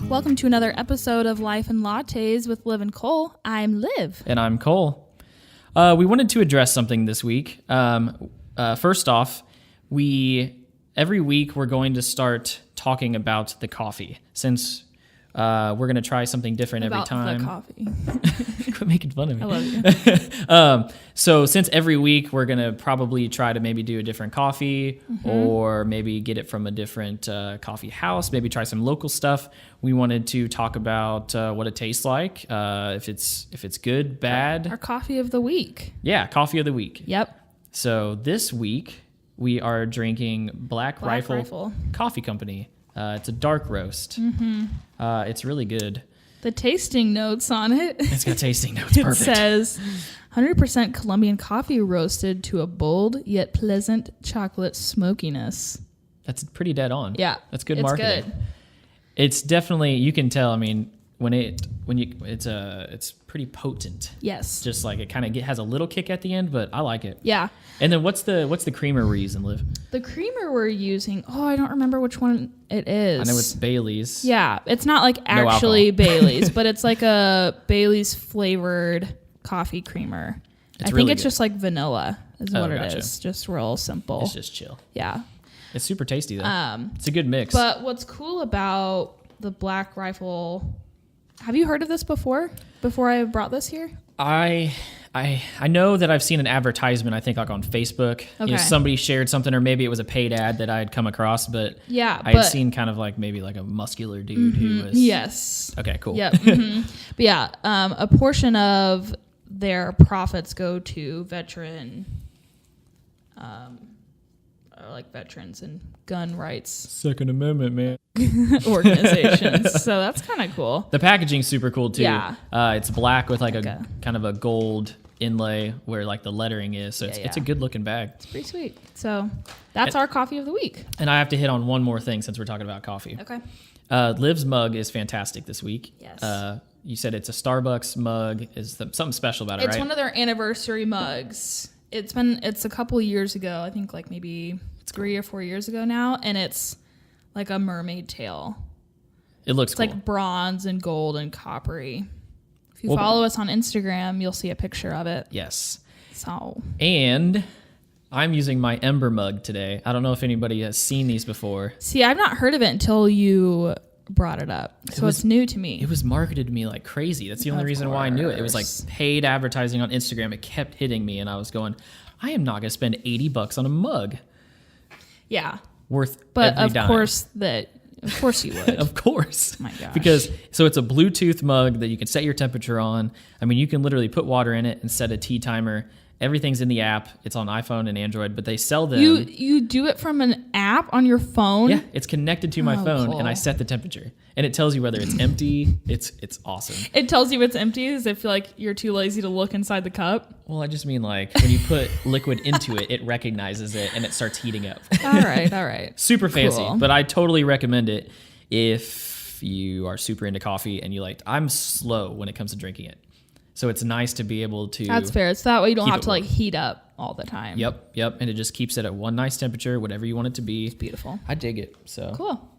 Welcome to another episode of Life and Lattes with Liv and Cole. I'm Liv. And I'm Cole. We wanted to address something this week. First off, every week we're going to start talking about the coffee, since we're going to try something different every time. About the coffee. Quit making fun of me. I love you. So since every week we're going to probably try to maybe do a different coffee, or maybe get it from a different coffee house, maybe try some local stuff. We wanted to talk about what it tastes like, if it's good, bad. Our coffee of the week. Yeah, coffee of the week. Yep. So this week we are drinking Black Rifle Coffee Company. It's a dark roast. It's really good. The tasting notes on it. It's got tasting notes. It Perfect. says 100% Colombian coffee roasted to a bold yet pleasant chocolate smokiness. That's pretty dead on. Yeah. That's good It's marketing. good. It's definitely, you can tell, I mean, it's pretty potent. Yes. Just like it kind of has a little kick at the end, but I like it. Yeah. And then what's the creamer we're using, Liv? The creamer we're using, I don't remember which one it is. I know it's Bailey's. Yeah, it's not like actually Bailey's, but it's like a Bailey's flavored coffee creamer. I think really it's good. just like vanilla is what gotcha. it is. Just real simple. It's just chill. Yeah. It's super tasty though. It's a good mix. But what's cool about the Black Rifle, have you heard of this before I brought this here? I know that I've seen an advertisement, I think like on Facebook. Okay. Somebody shared something, or maybe it was a paid ad that I had come across, but Yeah, I had seen kind of like maybe like a muscular dude who was... Yes. Okay, cool. Yep. But yeah, a portion of their profits go to veterans and gun rights Second Amendment, man. organizations. So that's kind of cool. The packaging's super cool too. Yeah. It's black with like Like a kind of a gold inlay where like the lettering is. So it's a good looking bag. It's pretty sweet. So that's our coffee of the week. And I have to hit on one more thing since we're talking about coffee. Okay. Liv's mug is fantastic this week. Yes. You said it's a Starbucks mug. Is something special about it, It's right? one of their anniversary mugs. It's a couple years ago. I think like maybe 3 or 4 years ago now. And it's like a mermaid tail. It looks It's cool. like bronze and gold and coppery. If you follow us on Instagram, you'll see a picture of it. Yes. So And I'm using my Ember mug today. I don't know if anybody has seen these before. see, I've not heard of it until you brought it up. So it's new to me. It was marketed to me like crazy. That's the only reason why I knew it. It was like paid advertising on Instagram. It kept hitting me, and I was going, I am not going to spend $80 on a mug Yeah. worth But every of dime. course you would. Of course. My gosh. Because so it's a Bluetooth mug that you can set your temperature on. I mean, you can literally put water in it and set a tea timer. Everything's in the app. It's on iPhone and Android, but they sell them. You do it from an app on your phone? Yeah, it's connected to my phone, cool. and I set the temperature, and it tells you whether it's empty. It's awesome. It tells you it's empty as if like you're too lazy to look inside the cup. Well, I just mean like when you put liquid into it, it recognizes it and it starts heating up. All right. Super fancy, Cool. but I totally recommend it if you are super into coffee and I'm slow when it comes to drinking it. So it's nice to be able to... That's fair. So that way you don't keep have it to like warm. heat up all the time. Yep. And it just keeps it at one nice temperature, whatever you want it to be. It's beautiful. I dig it. So Cool.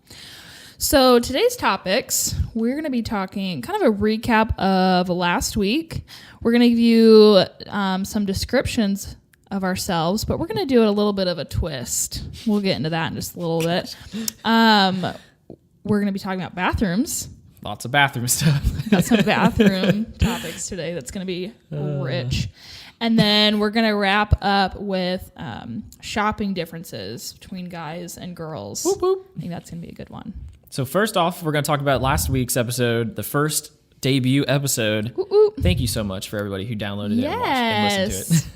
So today's topics, we're going to be talking kind of a recap of last week. We're going to give you some descriptions of ourselves, but we're going to do it a little bit of a twist. We'll get into that in just a little bit. We're going to be talking about bathrooms. Lots of bathroom stuff. Got some bathroom topics today that's going to be rich. And then we're going to wrap up with shopping differences between guys and girls. Whoop, whoop. I think that's going to be a good one. So first off, we're going to talk about last week's episode, the first debut episode. Ooh, ooh. Thank you so much for everybody who downloaded it and watched and listened to it.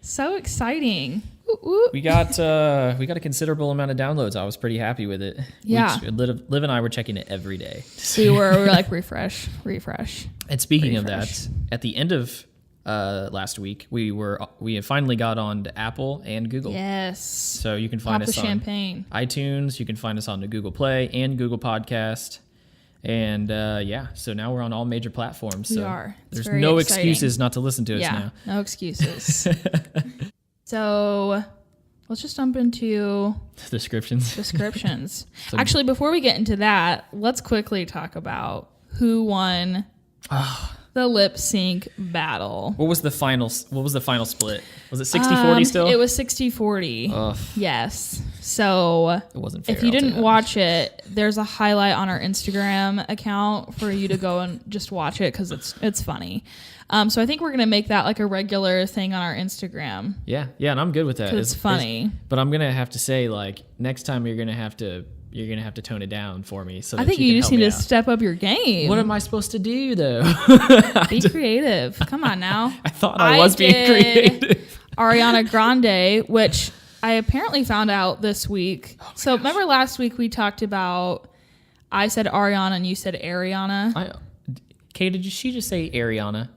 So exciting. Ooh, ooh. We got a considerable amount of downloads. I was pretty happy with it. Yeah. Liv and I were checking it every day. We were like refresh. And speaking of Refresh. that, at the end of last week, we have finally got on to Apple and Google. Yes. So you can find Pop the us on champagne. iTunes. You can find us on the Google Play and Google Podcast. And so now we're on all major platforms. We So are. It's there's very no exciting. excuses not to listen to us now. No excuses. So let's just jump into Descriptions. Actually, before we get into that, let's quickly talk about who won the lip sync battle. What was the final split? Was it 60-40 still? It was 60-40. Yes. So it wasn't fair. If you didn't watch it, there's a highlight on our Instagram account for you to go and just watch it because it's funny. So I think we're gonna make that like a regular thing on our Instagram. Yeah, and I'm good with that. It's funny. But I'm gonna have to say, like, next time you're gonna have to tone it down for me. So I think you just need to step up your game. What am I supposed to do though? Be creative. Come on now. I thought I was being creative. Ariana Grande, which I apparently found out this week. So remember last week we talked about, I said Ariana and you said Ariana. Kay, she just say Ariana?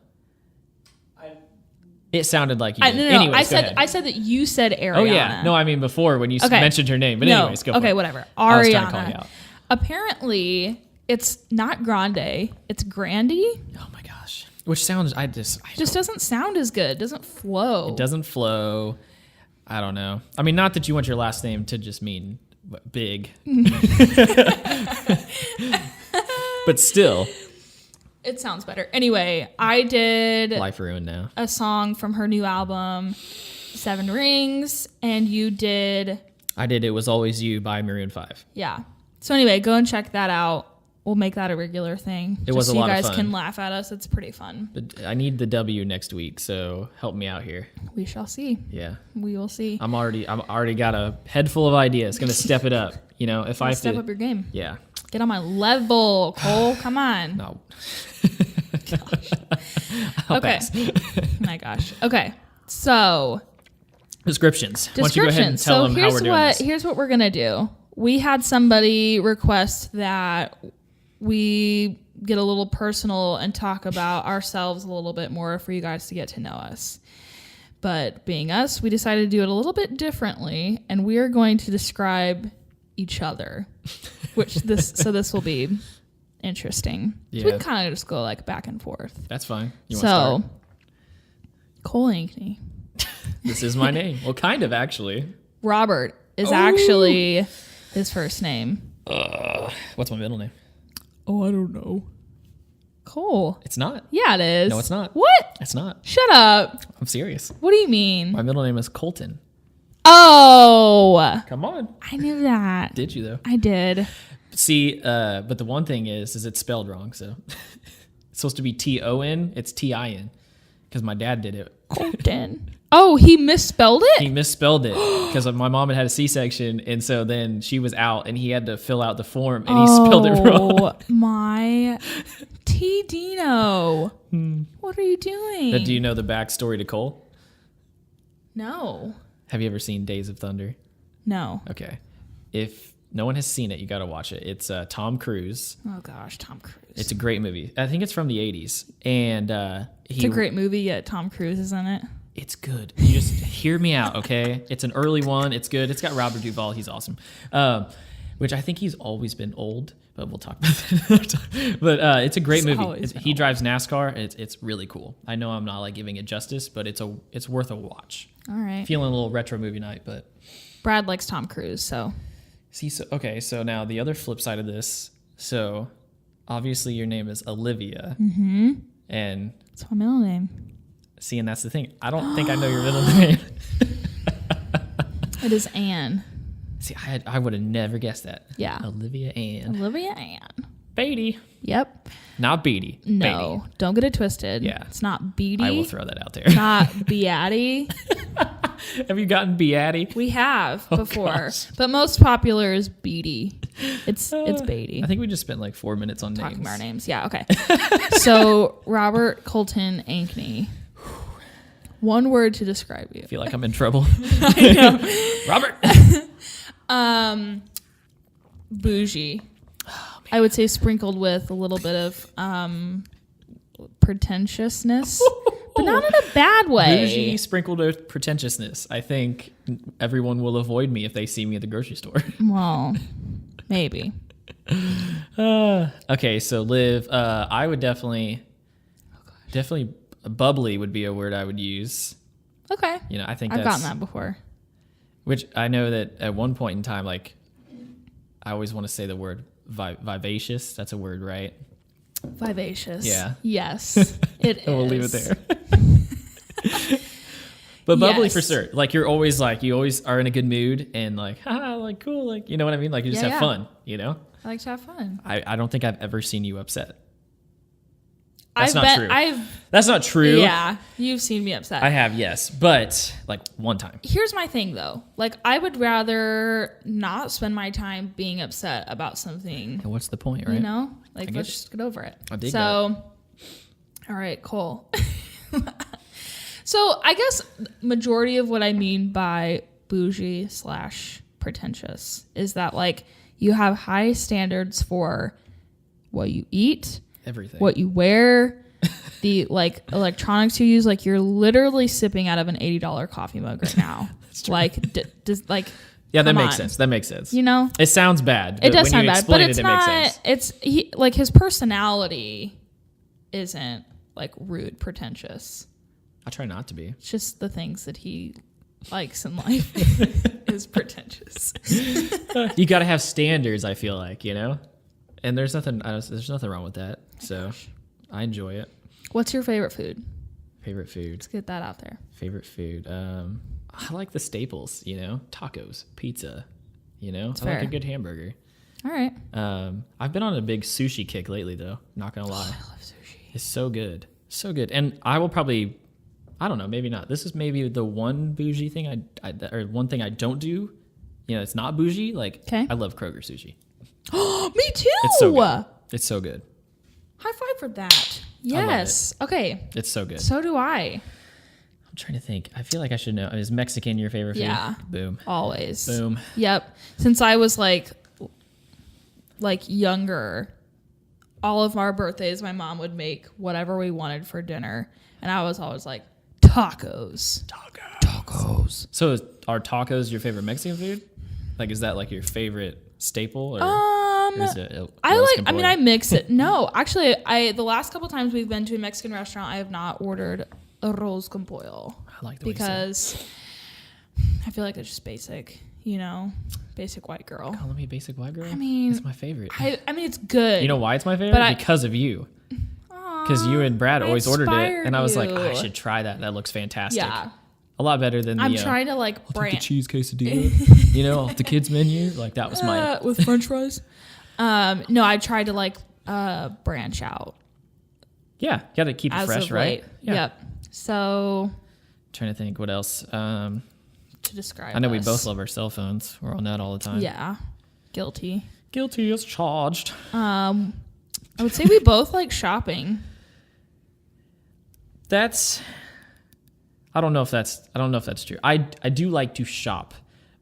It sounded like you did. No. Anyways, I said that you said Ariana. Oh yeah. No, I mean before when you mentioned her name. But anyways, go for it. Okay, whatever. Ariana. I was trying to call you out. Apparently, it's not Grande. It's Grandy. Oh my gosh. Which sounds just doesn't sound as good. Doesn't flow. It doesn't flow. I don't know. I mean, not that you want your last name to just mean big. But still. It sounds better. Anyway, I did Life Ruined Now. A song from her new album, 7 Rings, and you did... I did It Was Always You by Maroon 5. Yeah. So anyway, go and check that out. We'll make that a regular thing. It was a lot of fun. So you guys can laugh at us. It's pretty fun. But I need the W next week, so help me out here. We shall see. Yeah. We will see. I'm already got a head full of ideas. Gonna step it up. You know, if I have step up your game. Yeah. Get on my level, Cole. Come on. No. Okay. My gosh. Okay. So descriptions. Why don't you go ahead and tell them how we're doing this? Here's what we're gonna do. We had somebody request that we get a little personal and talk about ourselves a little bit more for you guys to get to know us. But being us, we decided to do it a little bit differently, and we are going to describe each other, this will be interesting. Yeah. So we can kind of just go like back and forth. That's fine. You want to start? Cole Ankney. This is my name. Well, kind of actually. Robert is actually his first name. What's my middle name? Oh, I don't know. Cole. It's not. Yeah, it is. No, it's not. What? It's not. Shut up. I'm serious. What do you mean? My middle name is Colton. Oh. Come on. I knew that. Did you though? I did. See, but the one thing is it's spelled wrong. So it's supposed to be Ton. It's Tin. Because my dad did it. Colton. Oh, he misspelled it? He misspelled it because my mom had a C-section, and so then she was out, and he had to fill out the form, and he spelled it wrong. Oh, my T. Dino. What are you doing? But do you know the backstory to Cole? No. Have you ever seen Days of Thunder? No. Okay. If no one has seen it, you got to watch it. It's Tom Cruise. Oh, gosh, Tom Cruise. It's a great movie. I think it's from the 80s. And it's a great movie, yet Tom Cruise is in it. It's good. You just hear me out, okay? It's an early one. It's good. It's got Robert Duvall. He's awesome. Which I think he's always been old, but we'll talk about that another time. But it's a great movie. He drives NASCAR. It's really cool. I know I'm not like giving it justice, but it's worth a watch. All right. Feeling a little retro movie night, but Brad likes Tom Cruise, so. See, so now the other flip side of this. So obviously your name is Olivia. Mm-hmm. And it's my middle name. See, and that's the thing. I don't think I know your middle name. It is Anne. See, I would have never guessed that. Yeah. Olivia Ann. Olivia Ann. Beatty. Yep. Not Beatty. No. Beatty. Don't get it twisted. Yeah. It's not Beatty. I will throw that out there. Not Beatty. Have you gotten Beatty? We have before. Gosh. But most popular is Beatty. It's Beatty. I think we just spent like 4 minutes on talking names. about our names. Yeah, okay. So Robert Colton Ankney. One word to describe you. I feel like I'm in trouble. I know. Robert. Bougie. Oh, I would say sprinkled with a little bit of pretentiousness, but not in a bad way. Bougie sprinkled with pretentiousness. I think everyone will avoid me if they see me at the grocery store. Well, maybe. Okay, so Liv, I would definitely bubbly would be a word I would use. Okay. You know, I think I've gotten that before. Which I know that at one point in time, like, I always want to say the word vivacious. That's a word, right? Vivacious. Yeah. Yes, it is. We'll leave it there. But bubbly for sure. Like, you always are in a good mood and like, haha, like, cool. Like, you know what I mean? Like, you just have fun, you know? I like to have fun. I don't think I've ever seen you upset. That's not true. That's not true. Yeah, you've seen me upset. I have, yes. But like one time. Here's my thing though. Like, I would rather not spend my time being upset about something. And what's the point, right? You know? Like, let's just get over it. I dig so, that. All right, Cole. So I guess majority of what I mean by bougie / pretentious is that like you have high standards for what you eat, everything, what you wear, the like electronics you use. Like, you're literally sipping out of an $80 coffee mug right now. Like, does like. Yeah, that makes sense. That makes sense. You know, it sounds bad. It does sound bad, but it's not. Makes sense. It's like his personality isn't like rude, pretentious. I try not to be. It's just the things that he likes in life is pretentious. You got to have standards, I feel like, you know? And there's nothing wrong with that. So I enjoy it. What's your favorite food? Favorite food. Let's get that out there. Favorite food. I like the staples, you know? Tacos, pizza, you know? That's I fair. like a good hamburger. All right. I've been on a big sushi kick lately, though. Not going to lie. I love sushi. It's so good. So good. And I will probably... I don't know, maybe not. This is maybe the one bougie thing or one thing I don't do. You know, it's not bougie. Like, I love Kroger sushi. Me too. It's so good. It's so good. High five for that. Yes. Okay. It's so good. So do I. I'm trying to think. I feel like I should know. Is Mexican your favorite food? Yeah. Boom. Always. Boom. Yep. Since I was like younger, all of our birthdays, my mom would make whatever we wanted for dinner. And I was always like, tacos. So are tacos your favorite Mexican food? Like, is that like your favorite staple? Or is it I mix it. No, actually, the last couple times we've been to a Mexican restaurant, I have not ordered arroz con pollo. I like the way because I feel like it's just basic, you know, basic white girl. Calling me basic white girl? I mean, it's my favorite. I mean, it's good. You know why it's my favorite? Because of you. Because you and Brad always ordered it, and I was like, I should try that. That looks fantastic. Yeah. A lot better than I'm trying to like I'll take the cheese quesadilla, you know, off the kids menu. Like, that was my with French fries. No, I tried to like branch out. Yeah, you got to keep it fresh, right? Yeah. Yep. So, trying to think what else to describe. I know we both love our cell phones. We're on that all the time. Yeah. Guilty as charged. I would say we both like shopping. I don't know if that's true. I do like to shop,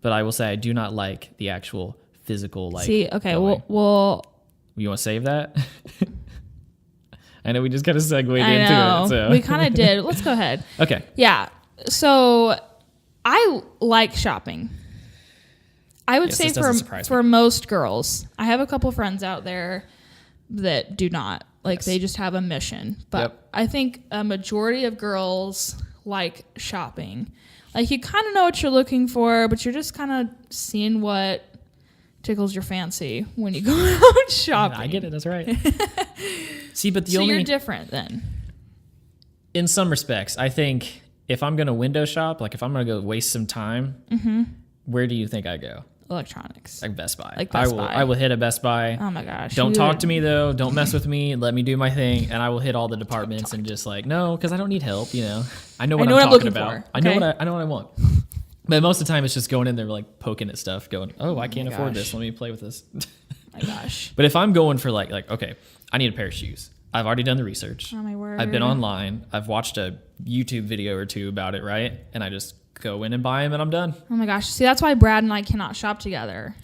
but I will say I do not like the actual physical like. See, okay, well you want to save that? I know we just kind of segued into it. So. We kind of did. Let's go ahead. Okay. Yeah. So I like shopping. I would say for most girls, I have a couple friends out there that do not. Like, they just have a mission. But I think a majority of girls like shopping. Like, you kind of know what you're looking for, but you're just kind of seeing what tickles your fancy when you go out shopping. I get it. That's right. See, but you're different then. In some respects, I think if I'm going to window shop, like if I'm going to go waste some time, where do you think I go? Electronics. Like Best Buy. Buy. I will hit a Best Buy. Oh my gosh. Don't talk to me though. Don't mess with me. Let me do my thing. And I will hit all the departments and just like, no, because I don't need help, you know. I know what I'm talking about. Okay. I know what I want. But most of the time it's just going in there like poking at stuff, going, oh, I can't afford this. Let me play with this. My gosh. But if I'm going for like, okay, I need a pair of shoes. I've already done the research. Oh my word. I've been online. I've watched a YouTube video or two about it, right? And I just go in and buy them and I'm done. Oh my gosh. See, that's why Brad and I cannot shop together.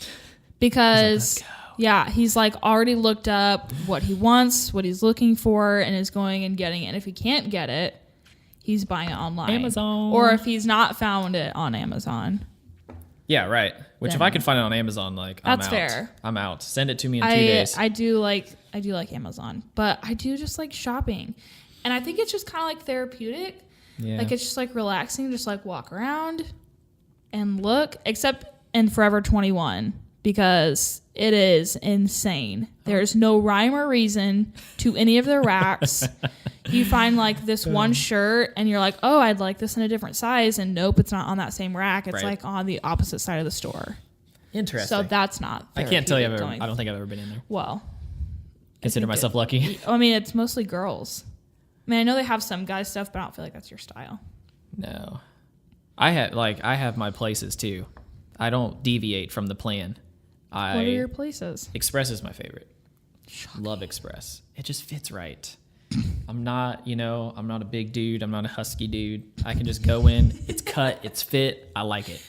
Because, he's like already looked up what he wants, what he's looking for, and is going and getting it. And if he can't get it, he's buying it online. Amazon. Or if he's not found it on Amazon. Yeah, right. Which if I could find it on Amazon, like, I'm out. That's fair. I'm out. Send it to me in 2 days. I do like Amazon, but I do just like shopping. And I think it's just kind of like therapeutic. Yeah. Like, it's just like relaxing, just like walk around, and look, except in Forever 21, because it is insane. There's no rhyme or reason to any of their racks. You find like this one shirt and you're like, oh, I'd like this in a different size. And nope, it's not on that same rack. It's like on the opposite side of the store. Interesting. So that's not. I can't tell you I don't think I've ever been in there. Well, consider myself lucky. I mean, it's mostly girls. I mean, I know they have some guy stuff, but I don't feel like that's your style. No. I have my places too. I don't deviate from the plan. What are your places? Express is my favorite. Shocking. Love Express. It just fits right. I'm not a big dude. I'm not a husky dude. I can just go in. It's cut. It's fit. I like it.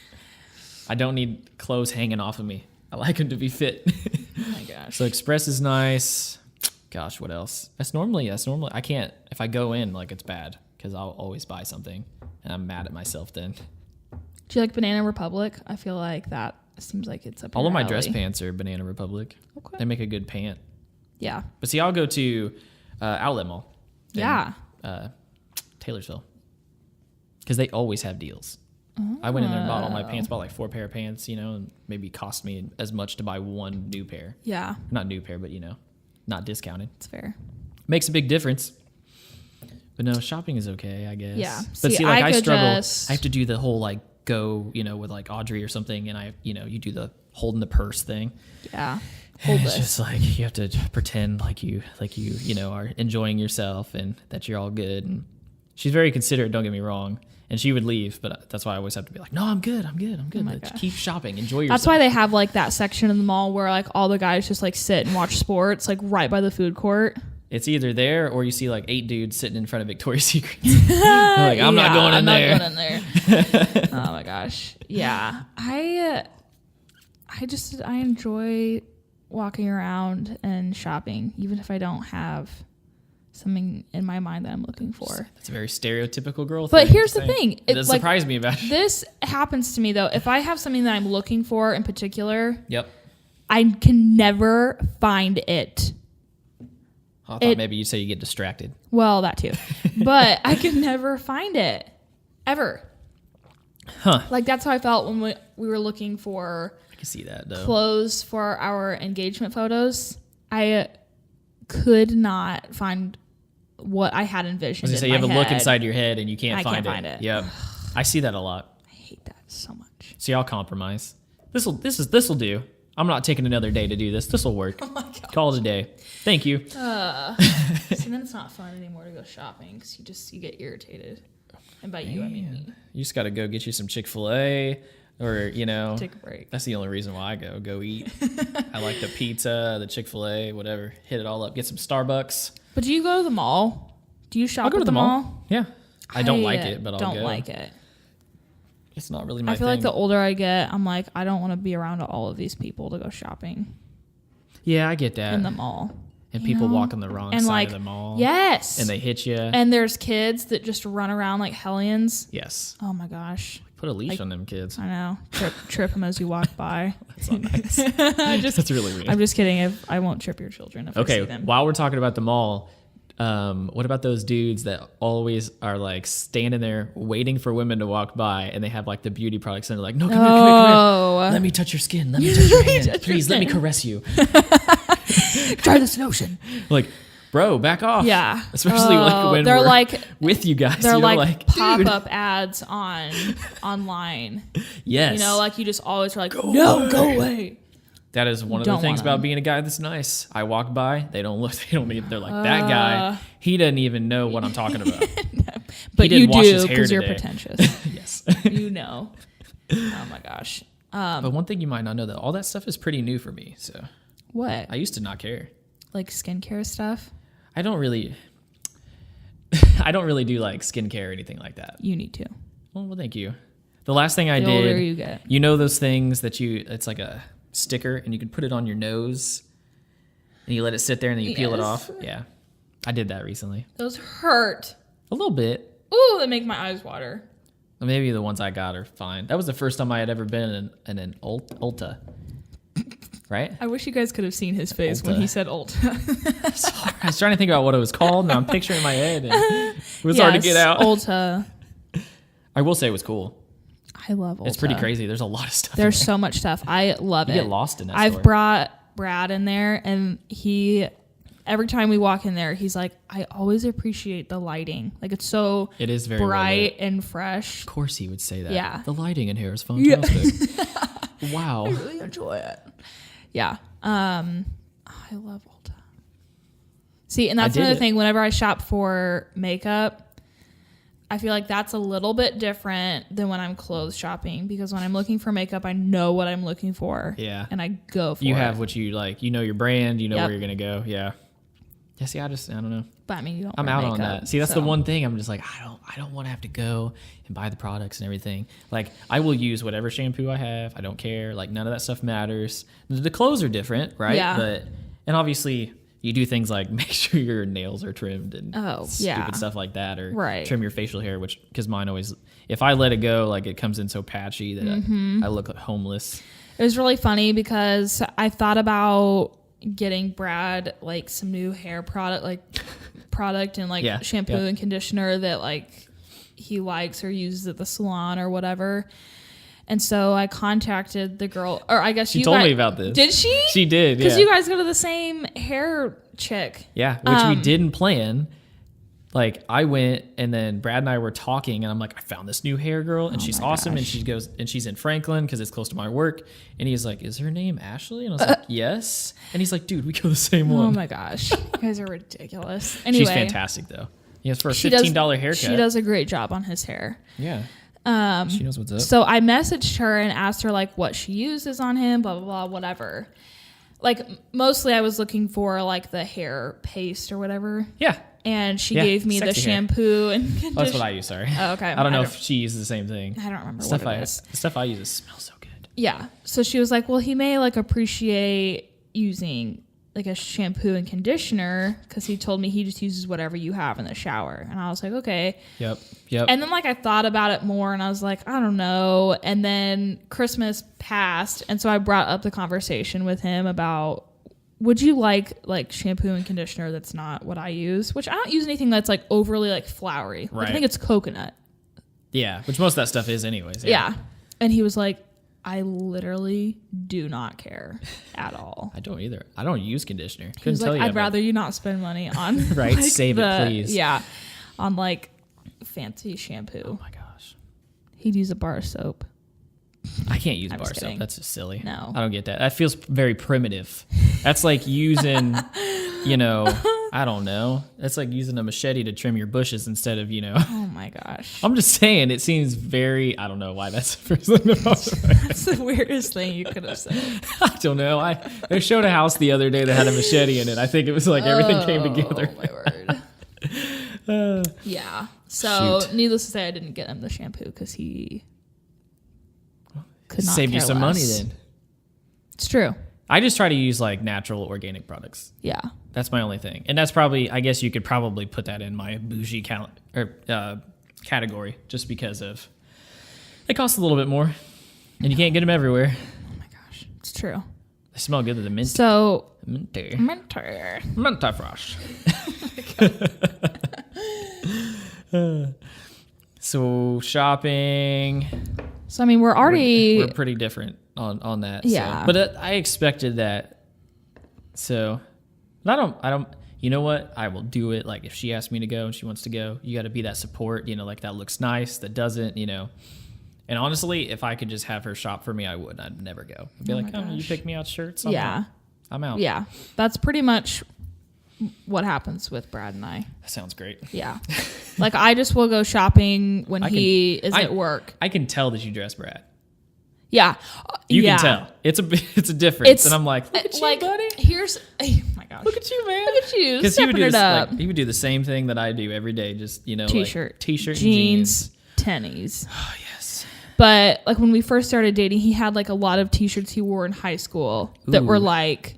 I don't need clothes hanging off of me. I like them to be fit. Oh my gosh. So Express is nice. Gosh, what else? That's normally. I can't. If I go in, like, it's bad because I'll always buy something, and I'm mad at myself then. Do you like Banana Republic? I feel like that seems like it's up. All of my alley. dress pants are Banana Republic. Okay. They make a good pant. Yeah. But see, I'll go to Outlet Mall. Yeah. Taylorsville. Because they always have deals. I went in there and bought all my pants, bought like 4 pair of pants, and maybe cost me as much to buy one new pair. Yeah. Not new pair, but, not discounted. It's fair. Makes a big difference. But no, shopping is okay, I guess. Yeah. But see, like, I struggle. Just... I have to do the whole, like, go, with like Audrey or something, and you do the holding the purse thing. Yeah. Hold it's this. just like you have to pretend like you are enjoying yourself and that you're all good. And she's very considerate, don't get me wrong. And she would leave, but that's why I always have to be like, no, I'm good. Oh Like, keep shopping, enjoy yourself. That's why they have like that section in the mall where like all the guys just like sit and watch sports, like right by the food court. It's either there or you see like 8 dudes sitting in front of Victoria's Secret. Like, I'm not going in there. Oh my gosh. Yeah. I enjoy walking around and shopping, even if I don't have something in my mind that I'm looking for. That's a very stereotypical girl thing. But here's the thing. It does surprise me about it. This happens to me though. If I have something that I'm looking for in particular, yep, I can never find it. I thought maybe you'd say you get distracted. Well, that too. But I can never find it. Ever. Huh. Like, that's how I felt when we were looking for... I can see that, though. Clothes for our engagement photos. I could not find what I had envisioned in my head. You have a look inside your head and you can't find it. Yep. I see that a lot. I hate that so much. See, I'll compromise. This'll do. I'm not taking another day to do this. This'll work. Oh my gosh. Call it a day. Thank you. So then it's not fun anymore to go shopping because you get irritated. And by you, I mean me. You just got to go get you some Chick-fil-A or, take a break. That's the only reason why I go eat. I like the pizza, the Chick-fil-A, whatever. Hit it all up. Get some Starbucks. But do you go to the mall? Do you shop I'll go at to the mall? Yeah. I don't like it, but I'll go. Don't like it. It's not really my thing. I feel like the older I get, I'm like, I don't want to be around all of these people to go shopping. Yeah, I get that. In the mall. And people walk on the wrong side of the mall. Yes. And they hit you. And there's kids that just run around like hellions. Yes. Oh my gosh. Put a leash on them kids. I know. Trip them as you walk by. That's not nice. That's really weird. I'm just kidding. I won't trip your children if I see them. While we're talking about the mall, what about those dudes that always are like standing there waiting for women to walk by and they have like the beauty products and they're like, no, come here. Let me touch your skin. Let me touch your hand. Please, let me caress you. Try this notion. Like, bro, back off. Yeah. Especially like when they're we're like with you guys. They're like pop-up ads online. Yes. Like you just always are like, go away. That is one of the things about being a guy that's nice. I walk by, they don't look, they're like, that guy, he doesn't even know what I'm talking about. But you do because you're pretentious. Yes. Oh my gosh. But one thing you might not know, that all that stuff is pretty new for me. So what? I used to not care. Like skincare stuff? I don't really do like skincare or anything like that. You need to. Well, thank you. The last thing I did, the older you get. You know those things that it's like a sticker and you can put it on your nose and you let it sit there and then you peel it off. Yeah. I did that recently. Those hurt. A little bit. Ooh, they make my eyes water. Maybe the ones I got are fine. That was the first time I had ever been in an Ulta. Right? I wish you guys could have seen his face when he said Ulta. Sorry, I was trying to think about what it was called, and I'm picturing in my head. And it was hard to get out. Ulta. I will say it was cool. I love Ulta. It's pretty crazy. There's a lot of stuff. There's so much stuff. I love it. You get lost in that I've store. brought Brad in there, and every time we walk in there, he's like, I always appreciate the lighting. Like, it's so it is very bright and fresh. Of course he would say that. Yeah. The lighting in here is fantastic. Wow. I really enjoy it. Yeah. I love Ulta. See, and that's another thing. Whenever I shop for makeup, I feel like that's a little bit different than when I'm clothes shopping, because when I'm looking for makeup, I know what I'm looking for. Yeah. And I go for it. You have what you like. You know your brand. You know Yep. where you're going to go. Yeah. Yeah, see, I don't know. But I mean, you don't I'm wear out makeup, on that. See, that's so. the one thing I'm just like, I don't want to have to go and buy the products and everything. Like, I will use whatever shampoo I have. I don't care. Like, none of that stuff matters. The clothes are different, right? Yeah. And obviously, you do things like make sure your nails are trimmed and stupid yeah. stuff like that, or Right. trim your facial hair, because mine always, if I let it go, like, it comes in so patchy that I look homeless. It was really funny because I thought about getting Brad like some new hair product and like Yeah, shampoo yeah. and conditioner that like he likes or uses at the salon or whatever. And so I contacted the girl, or I guess She you told guys, me about this. Did she? She did, Because yeah. you guys go to the same hair chick. Yeah, which we didn't plan. Like, I went, and then Brad and I were talking, and I'm like, I found this new hair girl, and she's my awesome, and gosh. she goes, and she's in Franklin because it's close to my work. And he's like, is her name Ashley? And I was like, yes. And he's like, dude, we go the same one. Oh my gosh, you guys are ridiculous. Anyway, She's fantastic though. Yes, for a she $15 haircut. She does a great job on his hair. Yeah. She knows what's up. So I messaged her and asked her like what she uses on him, blah, blah, blah, whatever. Like mostly I was looking for like the hair paste or whatever. Yeah. And she Yeah, gave me the sexy hair. shampoo and conditioner. Oh, that's what I use. Sorry. Oh, okay. I don't know if she uses the same thing. I don't remember Stuff what it is. The stuff I use smells so good. Yeah. So she was like, well, he may like appreciate using like a shampoo and conditioner because he told me he just uses whatever you have in the shower. And I was like, okay. Yep. And then like I thought about it more and I was like, I don't know. And then Christmas passed. And so I brought up the conversation with him about, would you like shampoo and conditioner that's not what I use? Which I don't use anything that's like overly like flowery. Like, I Right. think it's coconut. Yeah, which most of that stuff is anyways. Yeah. And he was like, I literally do not care at all. I don't either. I don't use conditioner. He was like, I'd rather you not spend money on Right, like, save it, please. Yeah. On like fancy shampoo. Oh my gosh. He'd use a bar of soap. I can't use I'm bar just soap. kidding. That's just silly. No. I don't get that. That feels very primitive. That's like using, I don't know. That's like using a machete to trim your bushes instead of, Oh my gosh. I'm just saying it seems very, I don't know why that's the first thing that pops in my head. That's the weirdest thing you could have said. I don't know. They showed a house the other day that had a machete in it. I think it was like everything came together. Oh my word. Yeah. So Shoot. needless to say, I didn't get him the shampoo because he could not Saved you care some money less. then. It's true. I just try to use like natural organic products. Yeah. That's my only thing. And that's probably, I guess you could probably put that in my bougie category just because of, it costs a little bit more and you can't get them everywhere. Oh my gosh. It's true. They smell good to the mint. So Minty. mentor. Minty fresh. So shopping. So I mean, we're already We're pretty different on that. Yeah. So. But I expected that. So, but I don't. You know what? I will do it. Like if she asks me to go and she wants to go, you got to be that support. Like that looks nice. That doesn't. And honestly, if I could just have her shop for me, I would. I'd never go. I'd be like, my oh, you gosh. pick me out shirts. Yeah. I'm out. Yeah. That's pretty much what happens with Brad and I. That sounds great. Yeah. Like I just will go shopping when he is at work. I can tell that you dress Brad. Yeah. You yeah. can tell. It's a difference. And I'm like, look at you, like, buddy. Here's, oh my gosh. Look at you, man. Look at you. Because he would Stepping do it this, up. he would do the same thing that I do every day. Just T-shirt. like, t-shirt, jeans, and tennies. Oh yes. But like when we first started dating, he had like a lot of t-shirts he wore in high school that were Ooh. like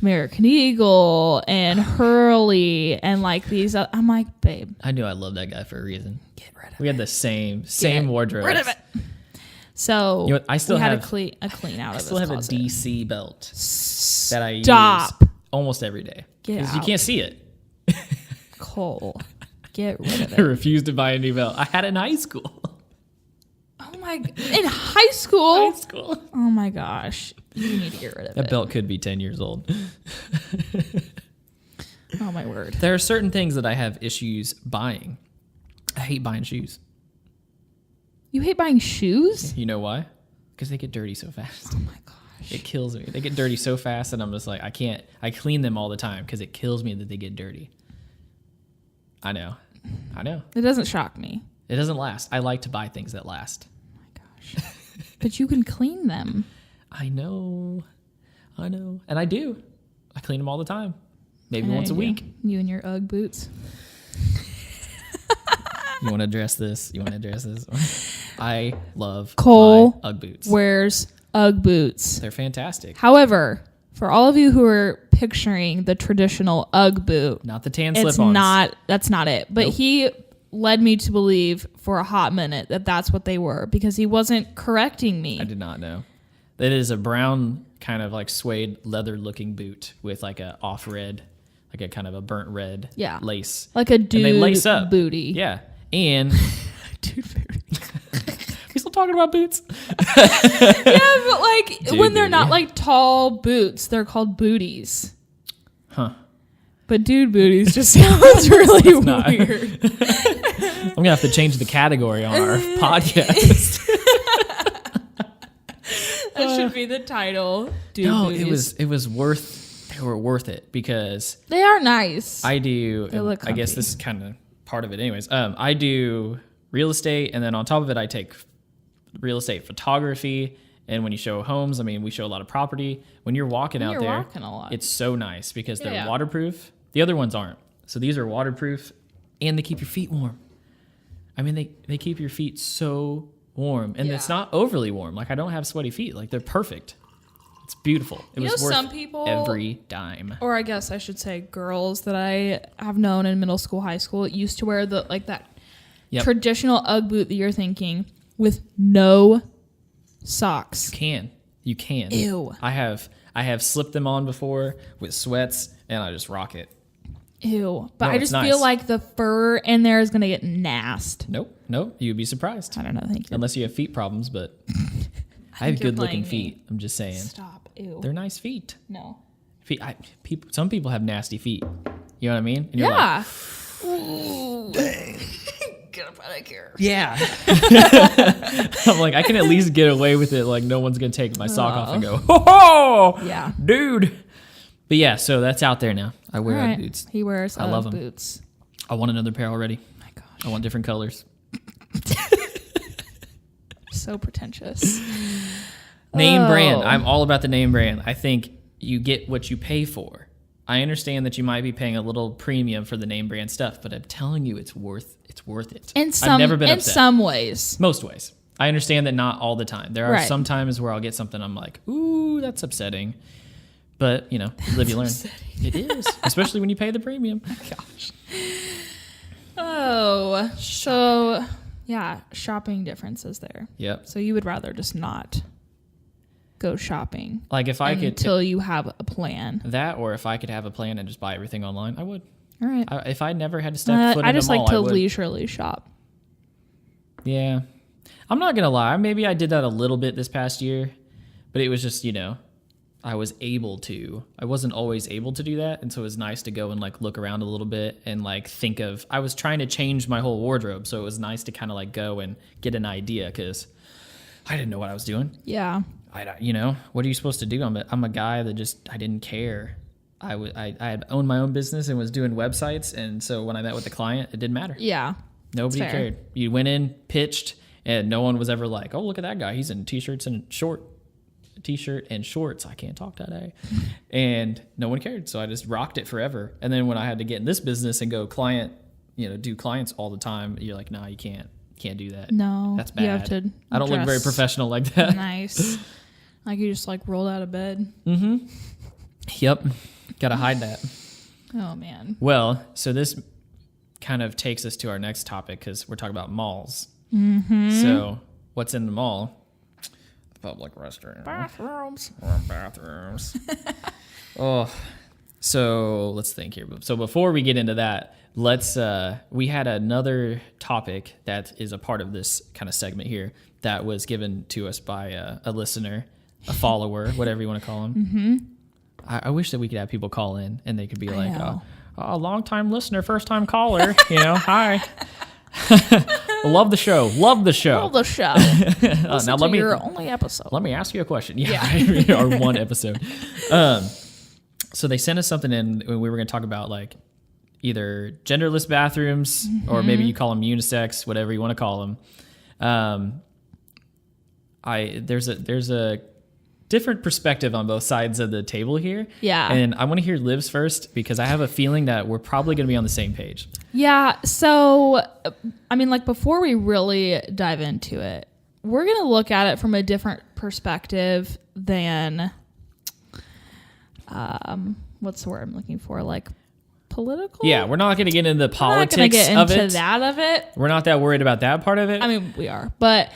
American Eagle and Hurley and like these. I'm like, babe, I knew I loved that guy for a reason. get rid of We it. had the same Get wardrobe. rid of it. So You know what? I still we had have- a clean out I of still his have closet. a DC belt that I Stop. use almost every day. Get Because you out. can't see it. Cole, get rid of I it. refused to buy a new belt. I had it in high school. Oh my in high school. High school. Oh my gosh. You need to get rid of That it. belt could be 10 years old. Oh my word. There are certain things that I have issues buying. I hate buying shoes. You hate buying shoes? You know why? Because they get dirty so fast. Oh my gosh. It kills me. They get dirty so fast, and I'm just like, I can't. I clean them all the time because it kills me that they get dirty. I know. It doesn't shock me. It doesn't last. I like to buy things that last. Oh my gosh. But you can clean them. I know. And I do. I clean them all the time. Maybe I know once a you do. week. You and your Ugg boots. You want to address this? I love Cole my Ugg boots. wears Ugg boots. They're fantastic. However, for all of you who are picturing the traditional Ugg boot, Not the tan it's slip-ons. not. That's not it. But Nope. he led me to believe for a hot minute that that's what they were because he wasn't correcting me. I did not know. It is a brown kind of like suede leather looking boot with like a off red, like a kind of a burnt red lace. Like a dude And they lace up. booty. Yeah. And Dude booty. we still talking about boots? Yeah, but like Dude when they're booty. not like tall boots, they're called booties. Huh. But dude booties just sounds really not. weird. I'm gonna have to change the category on our podcast. That should be the title. Dude No, booties. it was worth. They were worth it because They are nice. I do. They look I guess comfy. this is kind of part of it, anyways. I do real estate, and then on top of it, I take real estate photography. And when you show homes, I mean, we show a lot of property. When you're walking out You're there, walking a lot. it's so nice because they're Yeah. waterproof. The other ones aren't. So these are waterproof, and they keep your feet warm. I mean, they keep your feet so warm, and it's Yeah. not overly warm. Like I don't have sweaty feet. Like they're perfect. It's beautiful. It You was know, worth some people- every dime. or I guess I should say girls that I have known in middle school, high school, used to wear the like that Yep. traditional Ugg boot that you're thinking with no socks. You can. Ew. I have slipped them on before with sweats, and I just rock it. Ew. But No, I it's just nice. feel like the fur in there is going to get nasty. Nope. You'd be surprised. I don't know. Thank you. Unless you have feet problems, but I have you're good looking playing me. feet. I'm just saying. Stop. Ew. They're nice feet. No. Some people have nasty feet. You know what I mean? And you're Yeah. Get up out of here. Yeah. I'm like, I can at least get away with it. Like, no one's going to take my sock off and go, oh, Yeah. dude. But yeah, so that's out there now. I wear All Ugg right. boots. He wears I love Ugg 'em. boots. I want another pair already. Oh my gosh. I want different colors. So pretentious. Name brand. Oh. I'm all about the name brand. I think you get what you pay for. I understand that you might be paying a little premium for the name brand stuff, but I'm telling you, it's worth it. I've never been in upset. some ways. Most ways. I understand that not all the time. There are Right. some times where I'll get something I'm like, ooh, that's upsetting. But, you know, you live, you learn. It is. Especially when you pay the premium. Gosh. Oh, so yeah, shopping differences there. Yep. So you would rather just not go shopping Like if I could, until you have a plan. that or if I could have a plan and just buy everything online, I would. All right. If I never had to step foot in I a just mall, like to I would. leisurely shop. Yeah. I'm not going to lie. Maybe I did that a little bit this past year, but it was just, you know, I was able to. I wasn't always able to do that. And so it was nice to go and like look around a little bit and like think of, I was trying to change my whole wardrobe. So it was nice to kind of like go and get an idea because I didn't know what I was doing. Yeah. You know, what are you supposed to do? I'm a guy that just, I didn't care. I had owned my own business and was doing websites. And so when I met with the client, it didn't matter. Yeah. Nobody fair. cared. You went in, pitched, and no one was ever like, "Oh, look at that guy. He's in t-shirt and shorts. I can't talk today." And no one cared. So I just rocked it forever. And then when I had to get in this business and go client, you know, do clients all the time, you're like, "Nah, you can't do that." No. That's bad. You have to I don't look very dress professional like that. Nice. Like you just like rolled out of bed. Yep. Got to hide that. Oh man. Well, so this kind of takes us to our next topic because we're talking about malls. So what's in the mall? Public restroom. Bathrooms. Or bathrooms. Oh, So let's think here. So before we get into that, we had another topic that is a part of this kind of segment here that was given to us by a listener, a follower, whatever you want to call them. Mm-hmm. I wish that we could have people call in and they could be like, oh, long-time listener, first-time caller, hi. Love the show. Love the show. Now let me your only episode. Let me ask you a question. Yeah. Our one episode. So they sent us something in when we were going to talk about like either genderless bathrooms or maybe you call them unisex, whatever you want to call them. There's a different perspective on both sides of the table here. Yeah. And I want to hear Liv's first because I have a feeling that we're probably going to be on the same page. Yeah. So, I mean, like before we really dive into it, we're going to look at it from a different perspective than, what's the word I'm looking for? Like political? Yeah. We're not going to get into the politics of it. We're not going to get into that of it. We're not that worried about that part of it. I mean, we are, but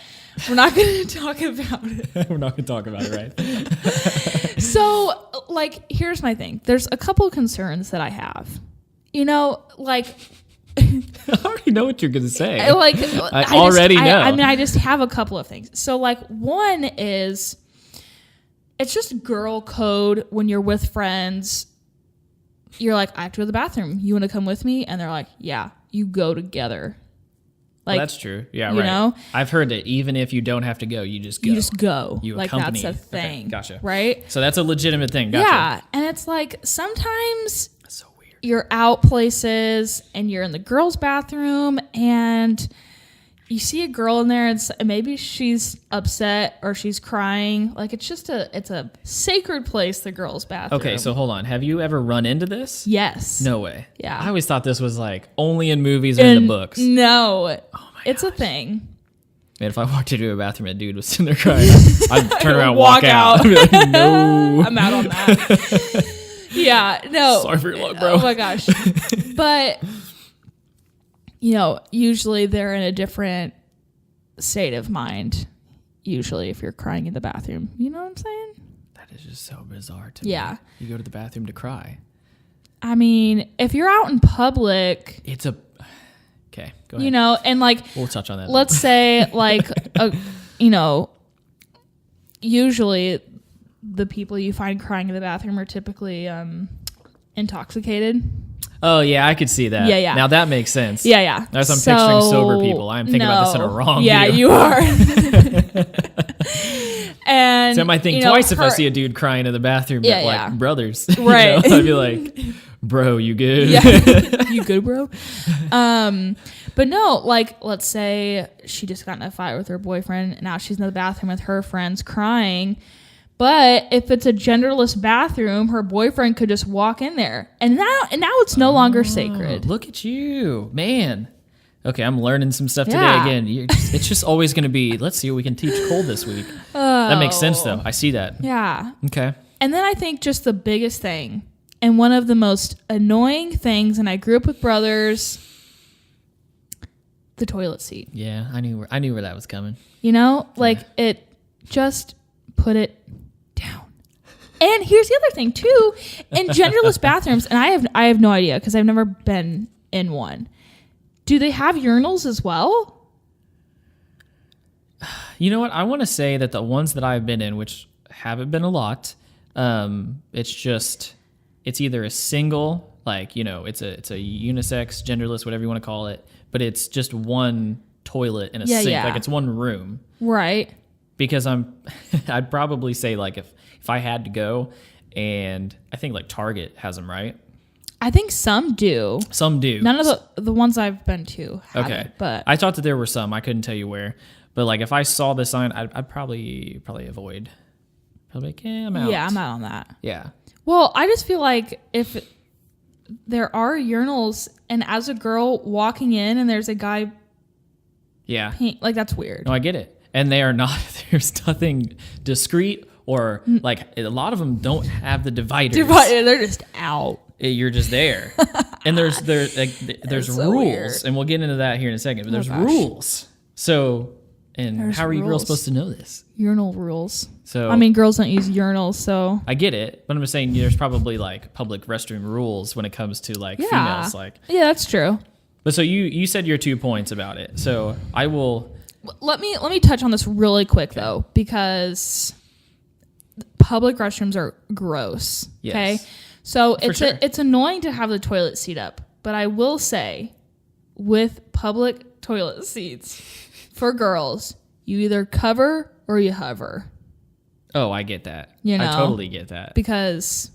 we're not going to talk about it. We're not going to talk about it, right? So, like, here's my thing. There's a couple of concerns that I have. Like... I already know what you're going to say. Like, I already know. I mean, I just have a couple of things. So, like, one is it's just girl code when you're with friends. You're like, I have to go to the bathroom. You want to come with me? And they're like, yeah, you go together. Like, well, that's true. Yeah, you right. know? I've heard that even if you don't have to go, you just go. You just go. You like, accompany. that's a thing. Okay, gotcha. Right? So that's a legitimate thing. Gotcha. Yeah. And it's like sometimes that's so weird. You're out places and you're in the girls' bathroom and you see a girl in there and maybe she's upset or she's crying. Like it's a sacred place, the girls' bathroom. Okay, so hold on. Have you ever run into this? Yes. No way. Yeah. I always thought this was like only in movies or in the books. No. Oh my It's a thing. Man, if I walked into a bathroom and a dude was sitting there crying, I'd turn around and walk out. I'd be like, no. I'm out on that. Yeah, no. Sorry for your luck, bro. Oh my gosh. But, usually they're in a different state of mind, usually, if you're crying in the bathroom. You know what I'm saying? That is just so bizarre to me. Yeah. You go to the bathroom to cry. I mean, if you're out in public... It's a... Okay, go ahead. And like... We'll touch on that. Let's say, like, usually the people you find crying in the bathroom are typically intoxicated. Oh, yeah, I could see that. Yeah. Now that makes sense. Yeah. As I'm picturing sober people, I'm thinking about this in a wrong Yeah, view. you are. And so I might think twice if I see a dude crying in the bathroom like brothers. Right. I'd be like, bro, you good? Yeah. You good, bro? But no, like, let's say she just got in a fight with her boyfriend, and now she's in the bathroom with her friends crying. But if it's a genderless bathroom, her boyfriend could just walk in there. And now it's no longer sacred. Look at you, man. Okay, I'm learning some stuff today again. It's just always going to be, let's see what we can teach Cole this week. That makes sense, though. I see that. Yeah. Okay. And then I think just the biggest thing, and one of the most annoying things, and I grew up with brothers, the toilet seat. Yeah, I knew where that was coming. It just put it down. And here's the other thing too, in genderless bathrooms, and I have no idea because I've never been in one. Do they have urinals as well? You know what? I want to say that the ones that I've been in, which haven't been a lot, it's either a single, like, it's a unisex, genderless, whatever you want to call it, but it's just one toilet in a sink. Yeah. Like it's one room. Right. Because I'd probably say like if I had to go, and I think like Target has them, right? I think some do. Some do. None of the ones I've been to haven't, okay. But I thought that there were some. I couldn't tell you where. But like if I saw the sign, I'd probably avoid. Probably like, I'm out. Yeah, I'm out on that. Yeah. Well, I just feel like if there are urinals and as a girl walking in and there's a guy like that's weird. No, I get it. And they are not, there's nothing discreet or like a lot of them don't have the dividers. They're just out. You're just there. And there's so rules. Weird. And we'll get into that here in a second. But there's rules. So And There's how are you girls rules. supposed to know this? Urinal rules. So I mean, girls don't use urinals, so I get it, but I'm just saying there's probably like public restroom rules when it comes to like females. Like, yeah, that's true. but so you said your 2 points about it. So I will. Let me touch on this really quick though, because public restrooms are gross. Yes. Okay, so sure. it's annoying to have the toilet seat up, but I will say, with public toilet seats for girls, you either cover or you hover. Oh, I get that. You know, I totally get that. Because